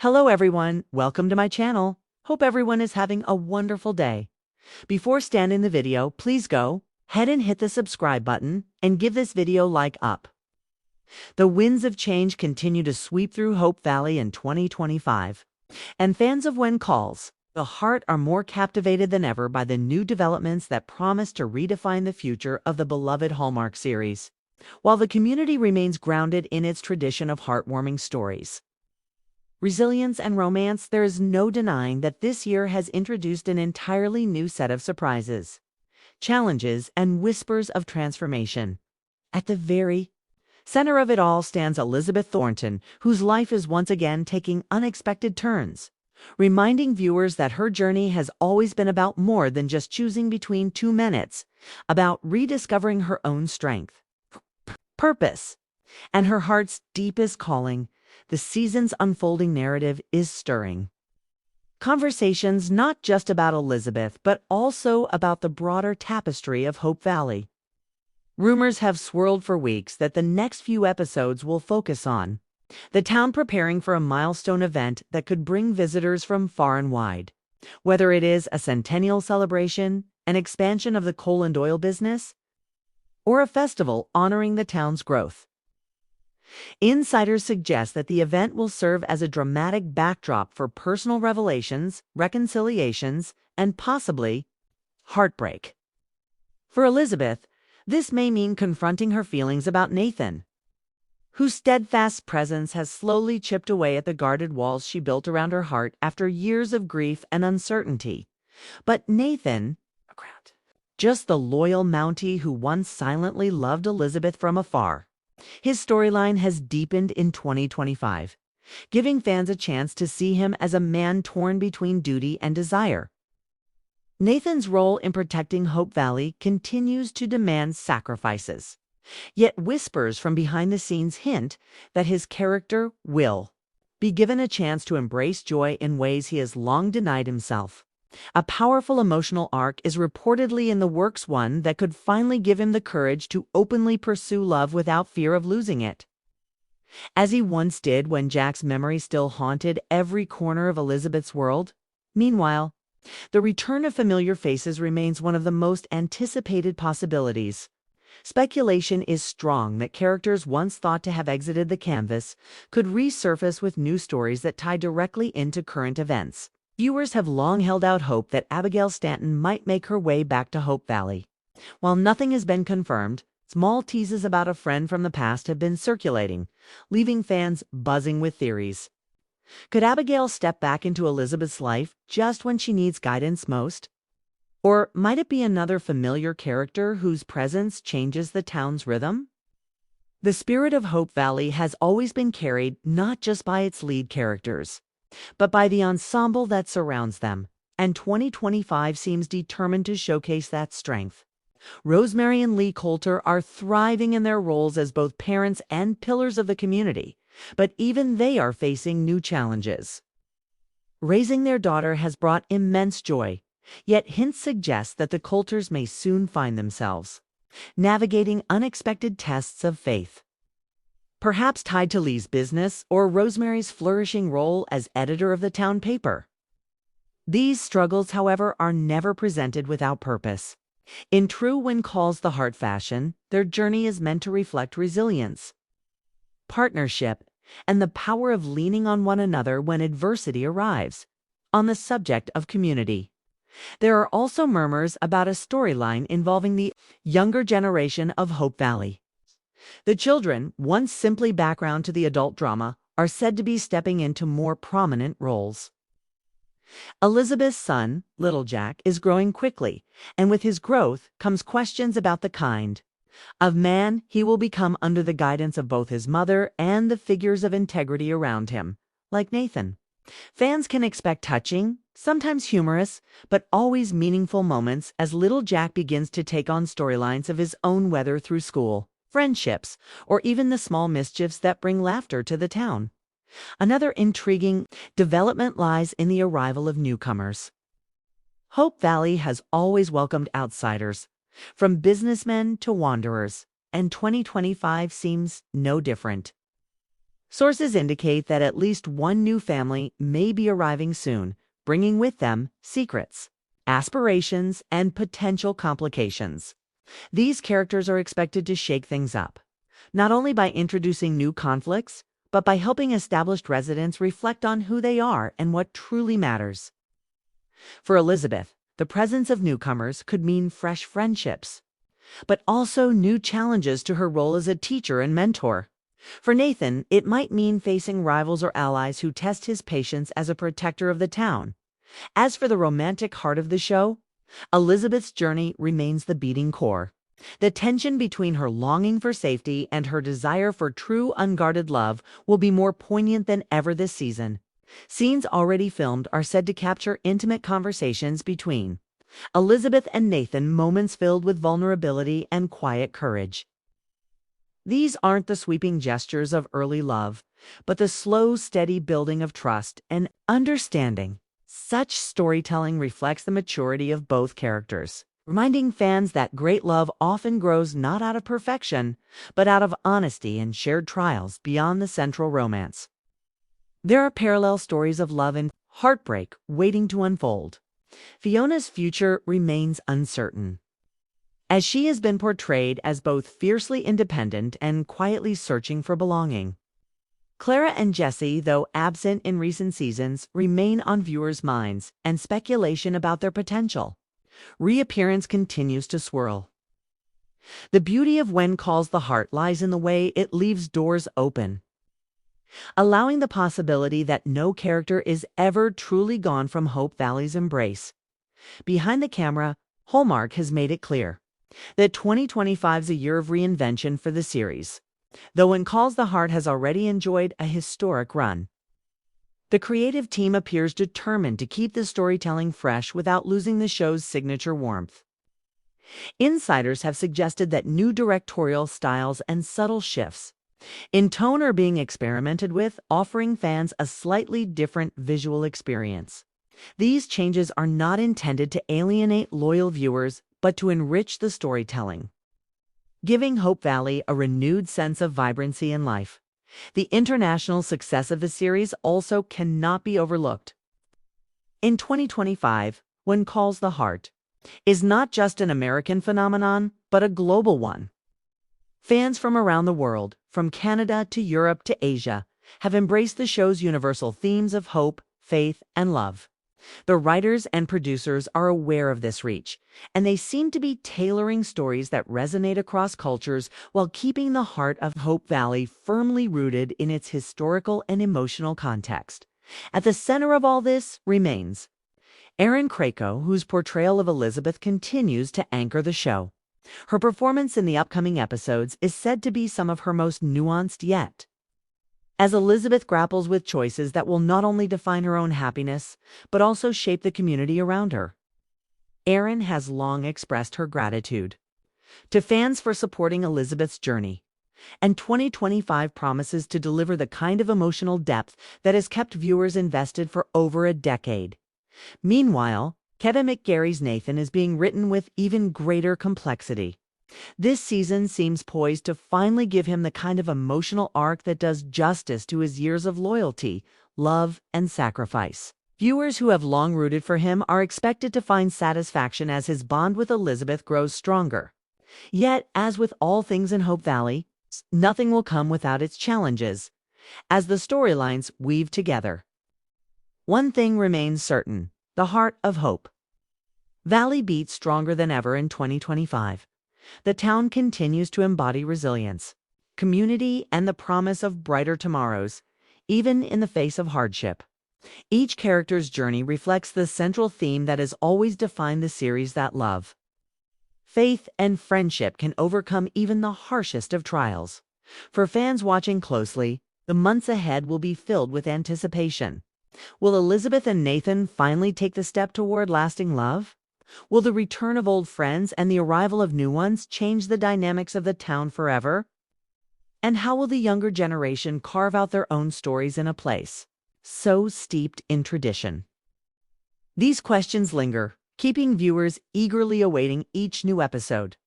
Hello everyone, welcome to my channel. Hope everyone is having a wonderful day. Before starting the video, please go ahead and hit the subscribe button and give this video like up. The winds of change continue to sweep through Hope Valley in 2025, and fans of When Calls the Heart are more captivated than ever by the new developments that promise to redefine the future of the beloved Hallmark series, while the community remains grounded in its tradition of heartwarming stories. Resilience and romance, there is no denying that this year has introduced an entirely new set of surprises, challenges, and whispers of transformation. At the very center of it all stands Elizabeth Thornton, whose life is once again taking unexpected turns, reminding viewers that her journey has always been about more than just choosing between two minutes, about rediscovering her own strength, purpose, and her heart's deepest calling. The season's unfolding narrative is stirring. Conversations not just about Elizabeth, but also about the broader tapestry of Hope Valley. Rumors have swirled for weeks that the next few episodes will focus on the town preparing for a milestone event that could bring visitors from far and wide. Whether it is a centennial celebration, an expansion of the coal and oil business, or a festival honoring the town's growth. Insiders suggest that the event will serve as a dramatic backdrop for personal revelations, reconciliations, and possibly heartbreak. For Elizabeth, this may mean confronting her feelings about Nathan, whose steadfast presence has slowly chipped away at the guarded walls she built around her heart after years of grief and uncertainty. But Nathan, just the loyal Mountie who once silently loved Elizabeth from afar. His storyline has deepened in 2025, giving fans a chance to see him as a man torn between duty and desire. Nathan's role in protecting Hope Valley continues to demand sacrifices, yet whispers from behind the scenes hint that his character will be given a chance to embrace joy in ways he has long denied himself. A powerful emotional arc is reportedly in the works, one that could finally give him the courage to openly pursue love without fear of losing it, as he once did when Jack's memory still haunted every corner of Elizabeth's world. Meanwhile, the return of familiar faces remains one of the most anticipated possibilities. Speculation is strong that characters once thought to have exited the canvas could resurface with new stories that tie directly into current events. Viewers have long held out hope that Abigail Stanton might make her way back to Hope Valley. While nothing has been confirmed, small teases about a friend from the past have been circulating, leaving fans buzzing with theories. Could Abigail step back into Elizabeth's life just when she needs guidance most? Or might it be another familiar character whose presence changes the town's rhythm? The spirit of Hope Valley has always been carried not just by its lead characters, but by the ensemble that surrounds them, and 2025 seems determined to showcase that strength. Rosemary and Lee Coulter are thriving in their roles as both parents and pillars of the community, but even they are facing new challenges. Raising their daughter has brought immense joy, yet hints suggest that the Coulters may soon find themselves navigating unexpected tests of faith, perhaps tied to Lee's business or Rosemary's flourishing role as editor of the town paper. These struggles, however, are never presented without purpose. In true When Calls the Heart fashion, their journey is meant to reflect resilience, partnership, and the power of leaning on one another when adversity arrives. On the subject of community, there are also murmurs about a storyline involving the younger generation of Hope Valley. The children, once simply background to the adult drama, are said to be stepping into more prominent roles. Elizabeth's son, Little Jack, is growing quickly, and with his growth comes questions about the kind of man he will become under the guidance of both his mother and the figures of integrity around him, like Nathan. Fans can expect touching, sometimes humorous, but always meaningful moments as Little Jack begins to take on storylines of his own, whether through school, friendships, or even the small mischiefs that bring laughter to the town. Another intriguing development lies in the arrival of newcomers. Hope Valley has always welcomed outsiders, from businessmen to wanderers, and 2025 seems no different. Sources indicate that at least one new family may be arriving soon, bringing with them secrets, aspirations, and potential complications. These characters are expected to shake things up, not only by introducing new conflicts, but by helping established residents reflect on who they are and what truly matters. For Elizabeth, the presence of newcomers could mean fresh friendships, but also new challenges to her role as a teacher and mentor. For Nathan, it might mean facing rivals or allies who test his patience as a protector of the town. As for the romantic heart of the show, Elizabeth's journey remains the beating core. The tension between her longing for safety and her desire for true, unguarded love will be more poignant than ever this season. Scenes already filmed are said to capture intimate conversations between Elizabeth and Nathan, moments filled with vulnerability and quiet courage. These aren't the sweeping gestures of early love, but the slow, steady building of trust and understanding. Such storytelling reflects the maturity of both characters, reminding fans that great love often grows not out of perfection, but out of honesty and shared trials beyond the central romance. There are parallel stories of love and heartbreak waiting to unfold. Fiona's future remains uncertain, as she has been portrayed as both fiercely independent and quietly searching for belonging. Clara and Jesse, though absent in recent seasons, remain on viewers' minds, and speculation about their potential reappearance continues to swirl. The beauty of When Calls the Heart lies in the way it leaves doors open, allowing the possibility that no character is ever truly gone from Hope Valley's embrace. Behind the camera, Hallmark has made it clear that 2025 is a year of reinvention for the series, though When Calls the Heart has already enjoyed a historic run. The creative team appears determined to keep the storytelling fresh without losing the show's signature warmth. Insiders have suggested that new directorial styles and subtle shifts in tone are being experimented with, offering fans a slightly different visual experience. These changes are not intended to alienate loyal viewers, but to enrich the storytelling, giving Hope Valley a renewed sense of vibrancy and life. The international success of the series also cannot be overlooked. In 2025, When Calls the Heart is not just an American phenomenon, but a global one. Fans from around the world, from Canada to Europe to Asia, have embraced the show's universal themes of hope, faith, and love. The writers and producers are aware of this reach, and they seem to be tailoring stories that resonate across cultures while keeping the heart of Hope Valley firmly rooted in its historical and emotional context. At the center of all this remains Erin Krakow, whose portrayal of Elizabeth continues to anchor the show. Her performance in the upcoming episodes is said to be some of her most nuanced yet, as Elizabeth grapples with choices that will not only define her own happiness, but also shape the community around her. Erin has long expressed her gratitude to fans for supporting Elizabeth's journey, and 2025 promises to deliver the kind of emotional depth that has kept viewers invested for over a decade. Meanwhile, Kevin McGarry's Nathan is being written with even greater complexity. This season seems poised to finally give him the kind of emotional arc that does justice to his years of loyalty, love, and sacrifice. Viewers who have long rooted for him are expected to find satisfaction as his bond with Elizabeth grows stronger. Yet, as with all things in Hope Valley, nothing will come without its challenges, as the storylines weave together. One thing remains certain: the heart of Hope Valley beats stronger than ever in 2025. The town continues to embody resilience, community, and the promise of brighter tomorrows, even in the face of hardship. Each character's journey reflects the central theme that has always defined the series: that love, faith, and friendship can overcome even the harshest of trials. For fans watching closely, the months ahead will be filled with anticipation. Will Elizabeth and Nathan finally take the step toward lasting love? Will the return of old friends and the arrival of new ones change the dynamics of the town forever? And how will the younger generation carve out their own stories in a place so steeped in tradition? These questions linger, keeping viewers eagerly awaiting each new episode.